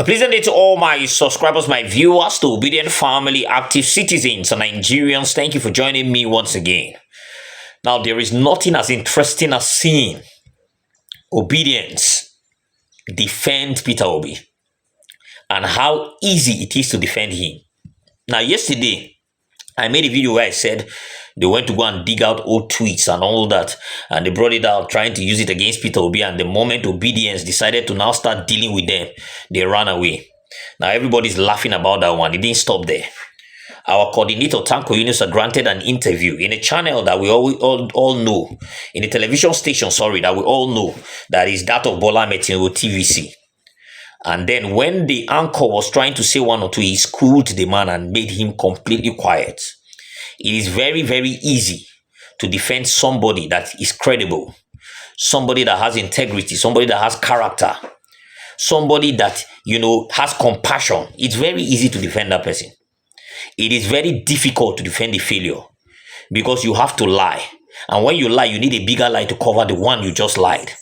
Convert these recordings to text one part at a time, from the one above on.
A pleasant day to all my subscribers, my viewers, to obedient family, active citizens, and Nigerians. Thank you for joining me once again. Now, there is nothing as interesting as seeing obedience defend Peter Obi and how easy it is to defend him. Now, yesterday, I made a video where I said they went to go and dig out old tweets and all that, and they brought it out trying to use it against Peter Obi, and the moment obedience decided to now start dealing with them, they ran away. Now everybody's laughing about that one. It didn't stop there. Our coordinator Tanko granted an interview in a channel that we all know, in a television station, that we all know, that is that of Bola Metino TVC. And then when the anchor was trying to say one or two, he schooled the man and made him completely quiet. It is very, very easy to defend somebody that is credible, somebody that has integrity, somebody that has character, somebody that, has compassion. It's very easy to defend that person. It is very difficult to defend the failure because you have to lie. And when you lie, you need a bigger lie to cover the one you just lied.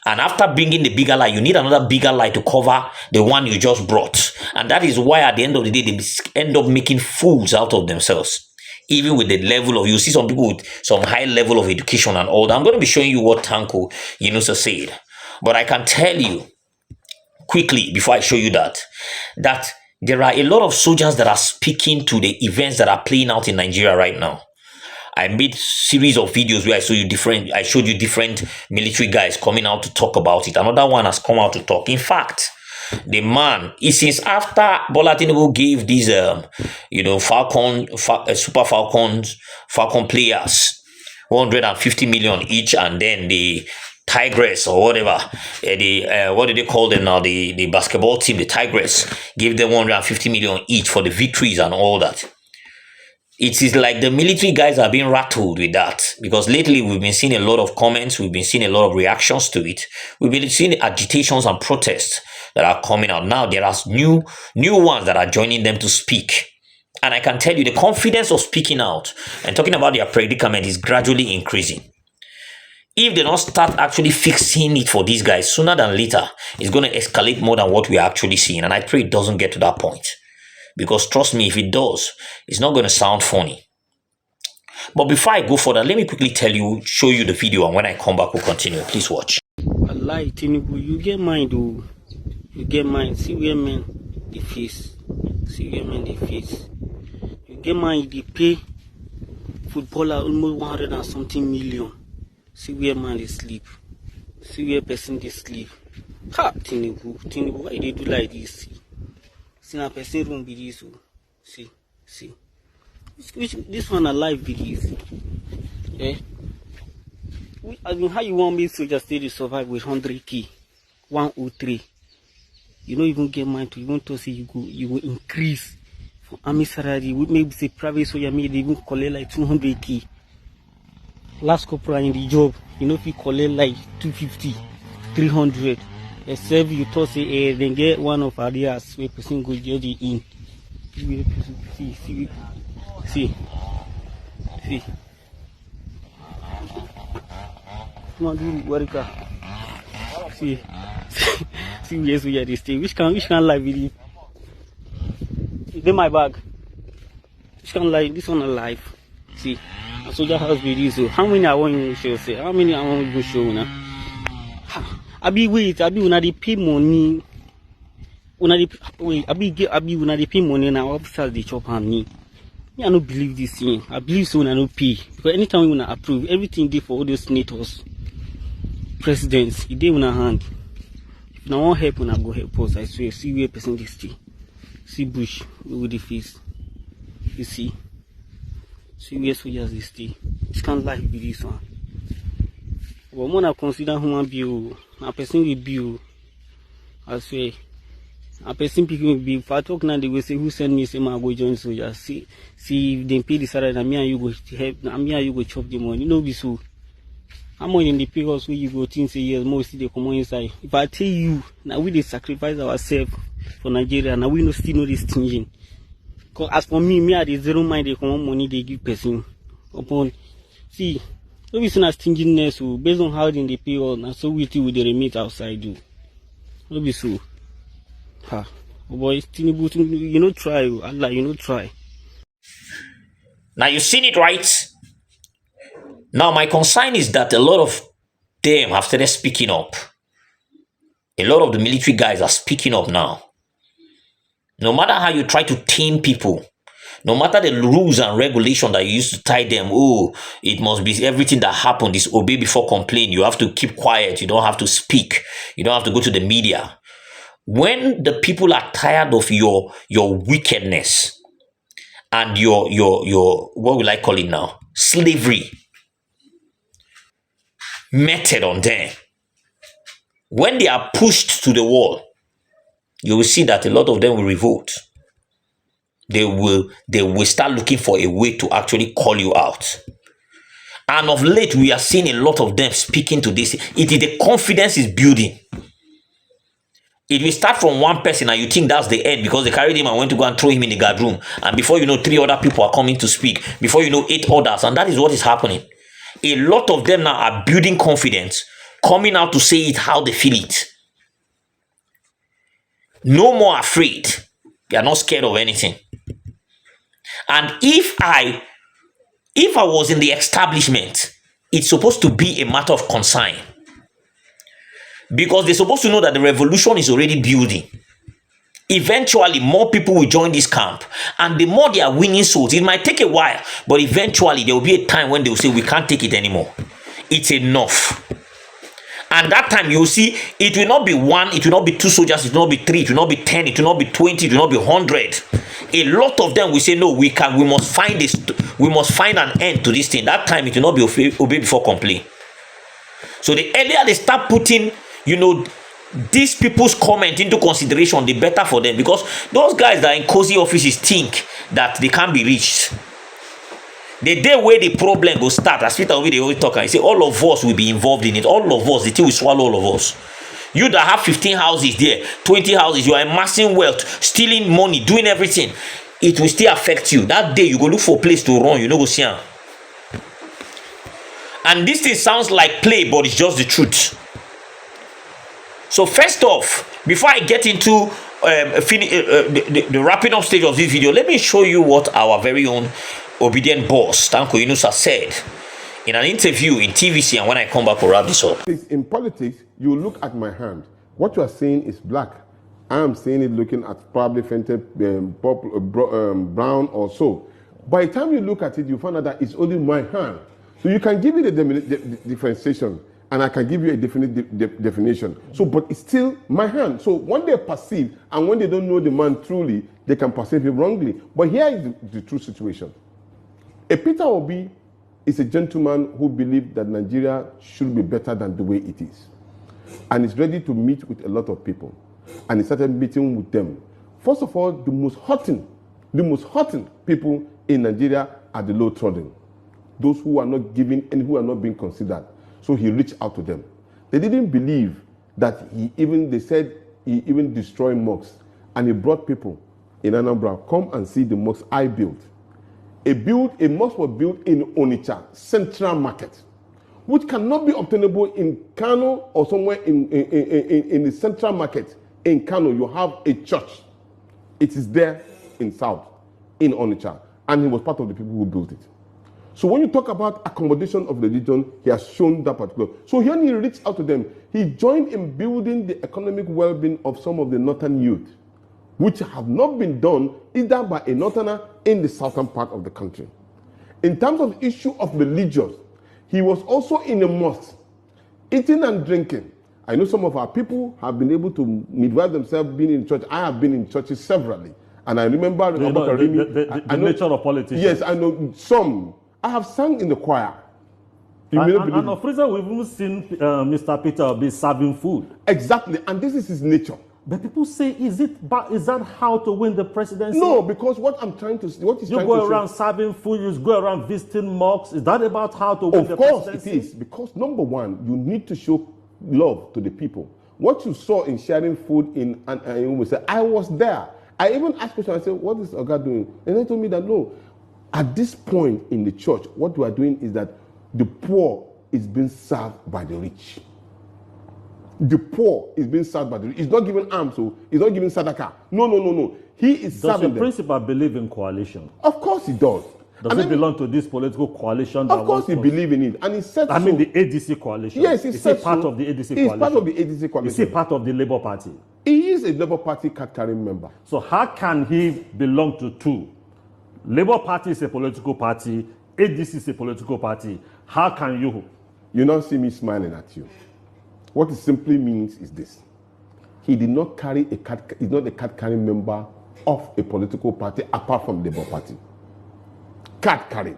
And after bringing the bigger lie, you need another bigger lie to cover the one you just brought. And that is why at the end of the day, they end up making fools out of themselves. Even with the level of, you see some people with some high level of education and all that. I'm going to be showing you what Tanko said. But I can tell you quickly before I show you that there are a lot of soldiers that are speaking to the events that are playing out in Nigeria right now. I made series of videos where I showed you different military guys coming out to talk about it. Another one has come out to talk. In fact, the man, since after Bola Tinubu gave these, Super Falcon players 150 million each, and then the Tigress or whatever, what do they call them now? The basketball team, the Tigress, gave them 150 million each for the victories and all that. It is like the military guys are being rattled with that, because lately we've been seeing a lot of comments, we've been seeing a lot of reactions to it, we've been seeing agitations and protests that are coming out. Now there are new ones that are joining them to speak. And I can tell you the confidence of speaking out and talking about their predicament is gradually increasing. If they don't start actually fixing it for these guys, sooner than later, it's going to escalate more than what we are actually seeing. And I pray it doesn't get to that point. Because trust me, if it does, it's not going to sound funny. But before I go further, let me quickly show you the video, and when I come back, we'll continue. Please watch. Allah, Tinubu, you get mind, oh. You get mind. See where men they face. See where men they face. You get mind, they pay footballer almost 100 and something million. See where man they sleep. See where person they sleep. Ha, Tinubu, why they do like this? See now person room be this. See. This one alive be this. Eh? I mean, how you want me to just stay to survive with 100k, 103? You don't even get mind to even to say you will increase for army salary. We maybe say private so you made even collect like 200k. Last corporal in the job, if you collect like 250, 300, except you thought say then get one of areas where person go judge in. See. Come on, do work. See, yes, we are this thing. Which can live with you? In my bag. Which can live? This one alive. See, a soldier house with you. So how many I want you to show? Say how many I want you to show now? I be when they pay money. When they pay money now. Officers they chop on me. I don't believe this thing. I believe so when I don't pay. Because anytime we wanna approve, everything they for all those senators, presidents, it they wanna hand. If no one help, when I go help us, I swear. See where person they stay. See bush with the face. You see. See where soldiers they stay. This can't lie with this one. But when I consider human being, a person will be, I swear. A person picking will be. If I talk now, they will say, who send me? Say, I go join soldiers. See, if they pay the salary, and me and you go help. And me and you go chop the money. No be so. How much in the pay us where you go think say yes, mostly they come on inside. If I tell you, now we they sacrifice ourselves for Nigeria, now we still know this stinging. Because as for me at the zero mind they come on money they give person. Upon see, no be so stinginess based on how they pay all, now so we will they remit outside you. No be so. Ha. Oh boy, Tinubu, you know try. Allah, you know try. Now you've seen it, right? Now my concern is that a lot of them have started speaking up. A lot of the military guys are speaking up now. No matter how you try to tame people, no matter the rules and regulation that you used to tie them, oh, it must be everything that happened is obey before complain. You have to keep quiet. You don't have to speak. You don't have to go to the media. When the people are tired of your wickedness and your what will I call it now? Slavery method on them. When they are pushed to the wall, you will see that a lot of them will revolt. They will start looking for a way to actually call you out. And of late, we are seeing a lot of them speaking to this. It is the confidence is building. It will start from one person and you think that's the end because they carried him and went to go and throw him in the guard room. And before you know, 3 other people are coming to speak. Before you know, 8 others. And that is what is happening. A lot of them now are building confidence, coming out to say it how they feel it. No more afraid. They are not scared of anything. And if I was in the establishment, it's supposed to be a matter of concern. Because they're supposed to know that the revolution is already building. Eventually, more people will join this camp. And the more they are winning souls, it might take a while, but eventually there will be a time when they will say, we can't take it anymore. It's enough. And that time you will see, it will not be 1, it will not be 2 soldiers, it will not be 3, it will not be 10, it will not be 20, it will not be 100. A lot of them will say, no, we must find this, we must find an end to this thing. That time it will not be obey before complain. So the earlier they start putting, these people's comment into consideration, the better for them, because those guys that are in cozy offices think that they can't be reached. The day where the problem will start, as Peter Obi, they always talk and say, all of us will be involved in it. All of us, the thing will swallow all of us. You that have 15 houses there, 20 houses, you are amassing wealth, stealing money, doing everything. It will still affect you. That day, you go look for a place to run, you know, go see them. And this thing sounds like play, but it's just the truth. So first off, before I get into the wrapping up stage of this video, let me show you what our very own obedient boss, Tanko has said in an interview in TVC, and when I come back, we'll wrap this up. In politics, you look at my hand. What you are saying is black. I am saying it looking at probably fainted brown or so. By the time you look at it, you find out that it's only my hand. So you can give it a differentiation, and I can give you a definite definition. So, but it's still my hand. So when they perceive, and when they don't know the man truly, they can perceive him wrongly. But here is the true situation. A Peter Obi is a gentleman who believes that Nigeria should be better than the way it is. And is ready to meet with a lot of people. And he started meeting with them. First of all, the most hurting people in Nigeria are the low-trodden. Those who are not giving and who are not being considered. So he reached out to them. They didn't believe that they said he even destroyed mosques. And he brought people in Anambra, come and see the mosques I built. A mosque was built in Onitsha, Central Market, which cannot be obtainable in Kano or somewhere in the Central Market. In Kano, you have a church. It is there in South, in Onitsha, and he was part of the people who built it. So when you talk about accommodation of religion, he has shown that particular. So when he reached out to them, he joined in building the economic well-being of some of the northern youth, which have not been done either by a northerner in the southern part of the country. In terms of issue of religion, he was also in a mosque, eating and drinking. I know some of our people have been able to midwife themselves being in church. I have been in churches severally. And I remember the nature of politics. Yes, I know some. I have sung in the choir. And of reason we've even seen Mr. Peter Obi serving food. Exactly, and this is his nature. But people say, is that how to win the presidency? No, because what I'm trying to say, you go around serving food, you go around visiting mosques. Is that about how to win the presidency? Of course it is, because number one, you need to show love to the people. What you saw in sharing food I was there. I even asked questions. I said, what is Oga doing? And they told me that no, at this point in the church, what we are doing is that the poor is being served by the rich. The poor is being served by the rich. He's not giving arms, so he's not giving sadaka. No. He is Does serving the them. principal believe in coalition? Of course he does. Does he belong to this political coalition? Of course he believes in it. And he said I mean the ADC coalition. Yes, he is said he part so. of the ADC He's coalition? part of the ADC coalition. Is he part of the Labour Party? He is a Labour Party card-carrying member. So how can he belong to two? Labour Party is a political party. ADC is a political party. How can you? You don't see me smiling at you. What it simply means is this. He did not carry a card, he's not a card-carrying member of a political party apart from the Labour Party. Card-carrying.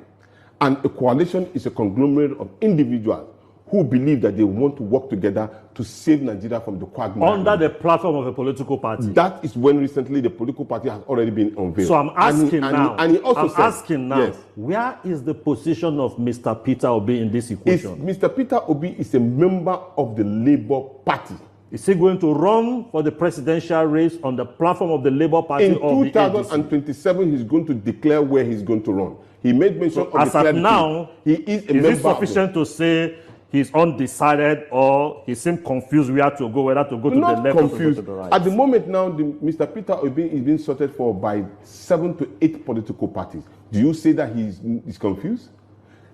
And a coalition is a conglomerate of individuals who believe that they want to work together to save Nigeria from the quagmire. Under the platform of a political party. That is when recently the political party has already been unveiled. So I'm asking now. And he also said, yes, where is the position of Mr. Peter Obi in this equation? Mr. Peter Obi is a member of the Labour Party. Is he going to run for the presidential race on the platform of the Labour Party? In or 2027, he's going to declare where he's going to run. He made mention of as the of now, he is a member. Is it sufficient to say he's undecided or he seems confused where to go, whether to go to Not the left confused. or to go to the right? At the moment now, Mr. Peter Obi is being sorted for by 7 to 8 political parties. Do you say that he's confused?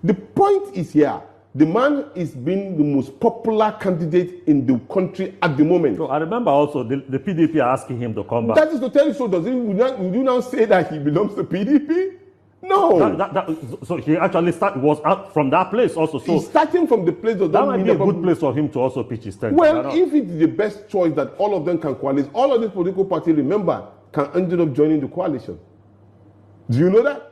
The point is here. The man is being the most popular candidate in the country at the moment. So I remember also the PDP are asking him to come back. That is to tell you so. Would you now say that he belongs to PDP? No. So he actually was out from that place also. So he's starting from the place that might be a good place for him to also pitch his tent. Well, if it's the best choice that all of them can coalesce, all of these political parties, remember, can end up joining the coalition. Do you know that?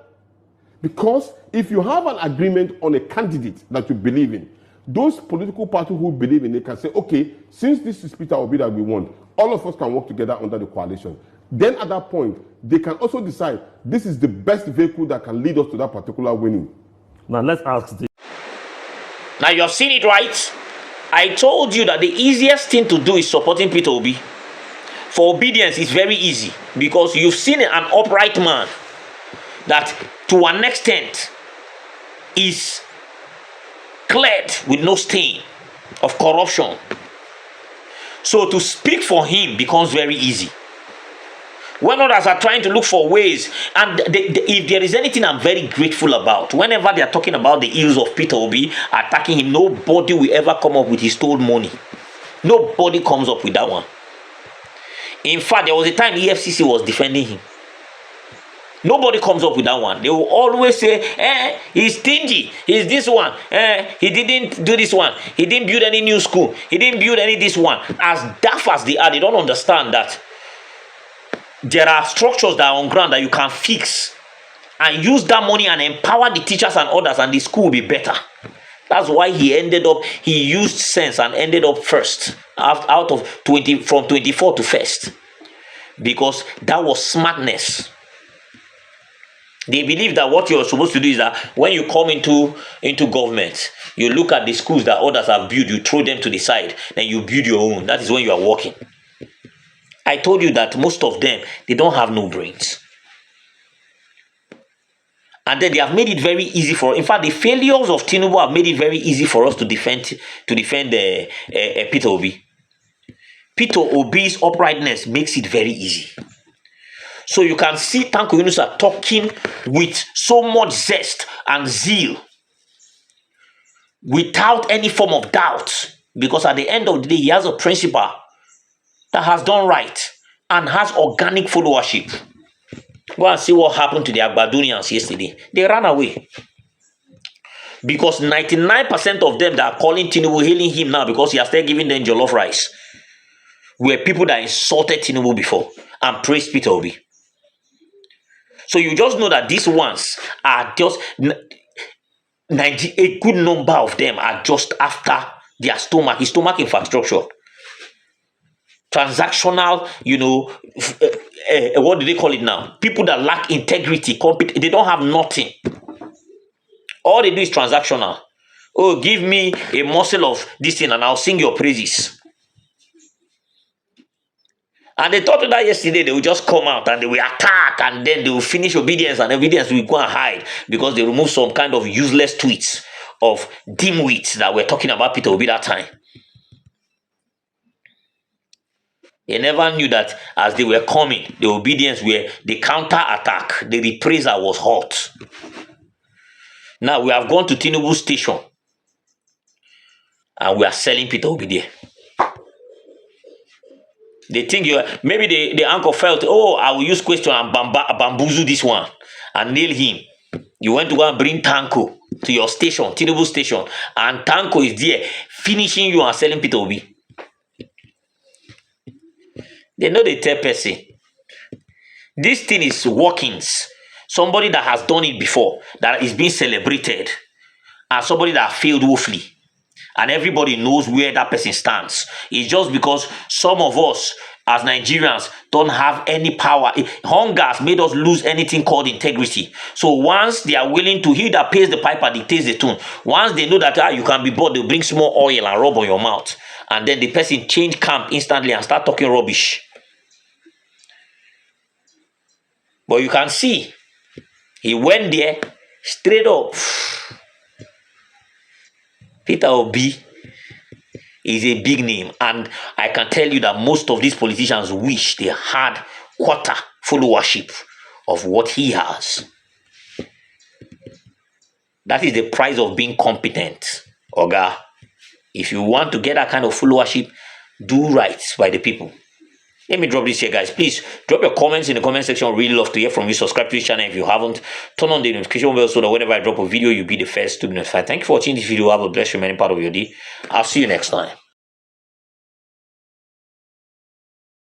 Because if you have an agreement on a candidate that you believe in, those political parties who believe in it can say, okay, since this is Peter Obi that we want, all of us can work together under the coalition. Then at that point, they can also decide this is the best vehicle that can lead us to that particular winning. Now let's ask this. Now you have seen it, right? I told you that the easiest thing to do is supporting Peter Obi. For obedience, it's very easy because you've seen an upright man that to an extent is cleared with no stain of corruption. So to speak for him becomes very easy. When others are trying to look for ways, and if there is anything I'm very grateful about, whenever they are talking about the ills of Peter Obi, attacking him, nobody will ever come up with his stolen money. Nobody comes up with that one. In fact, there was a time EFCC was defending him. Nobody comes up with that one. They will always say, he's stingy, he's this one, he didn't do this one, he didn't build any new school, he didn't build any this one. As daft as they are, they don't understand that there are structures that are on ground that you can fix and use that money and empower the teachers and others, and the school will be better. That's why he used sense and ended up first out of 20 from 24 to first, because that was smartness. They believe that what you're supposed to do is that when you come into government, you look at the schools that others have built, you throw them to the side, then you build your own. That is when you are working. I told you that most of them, they don't have no brains. And then they have made it very easy in fact, the failures of Tinubu have made it very easy for us to defend Peter Obi. Peter Obi's uprightness makes it very easy. So you can see Tanko Yunusa talking with so much zest and zeal, without any form of doubt, because at the end of the day, he has a principle that has done right and has organic followership. Go and see what happened to the Agbadunians yesterday. They ran away. Because 99% of them that are calling Tinubu, hailing him now because he has started giving them jollof rice, were people that insulted Tinubu before and praised Peter Obi. So you just know that these ones are just 90, a good number of them are just after their stomach, his stomach infrastructure. Transactional, what do they call it now? People that lack integrity, they don't have nothing. All they do is transactional. Oh, give me a morsel of this thing and I'll sing your praises. And they thought that yesterday they will just come out and they will attack and then they will finish obedience and obedience will go and hide because they removed some kind of useless tweets of dimwits that were talking about Peter Obi that time. They never knew that as they were coming, the obedience were the counter attack, the reprisal was hot. Now we have gone to Tinubu station and we are selling Peter Obi there. They think maybe the uncle felt, oh, I will use question and bamboozle this one and nail him. You went to go and bring Tanko to your station, Tinubu station, and Tanko is there finishing you and selling Peter Obi. They know they tell person. This thing is workings. Somebody that has done it before, that is being celebrated, and somebody that failed woefully. And everybody knows where that person stands. It's just because some of us as Nigerians don't have any power. Hunger has made us lose anything called integrity. So once they are willing to, he that pays the piper dictates the tune. Once they know that you can be bought, they'll bring small oil and rub on your mouth. And then the person change camp instantly and start talking rubbish. But you can see, he went there straight up. Peter Obi is a big name, and I can tell you that most of these politicians wish they had quarter followership of what he has. That is the price of being competent, Oga. If you want to get that kind of followership, do right by the people. Let me drop this here, guys. Please drop your comments in the comment section. Really love to hear from you. Subscribe to this channel if you haven't. Turn on the notification bell so that whenever I drop a video, you'll be the first to be notified. Thank you for watching this video. Have a blessed remaining part of your day. I'll see you next time.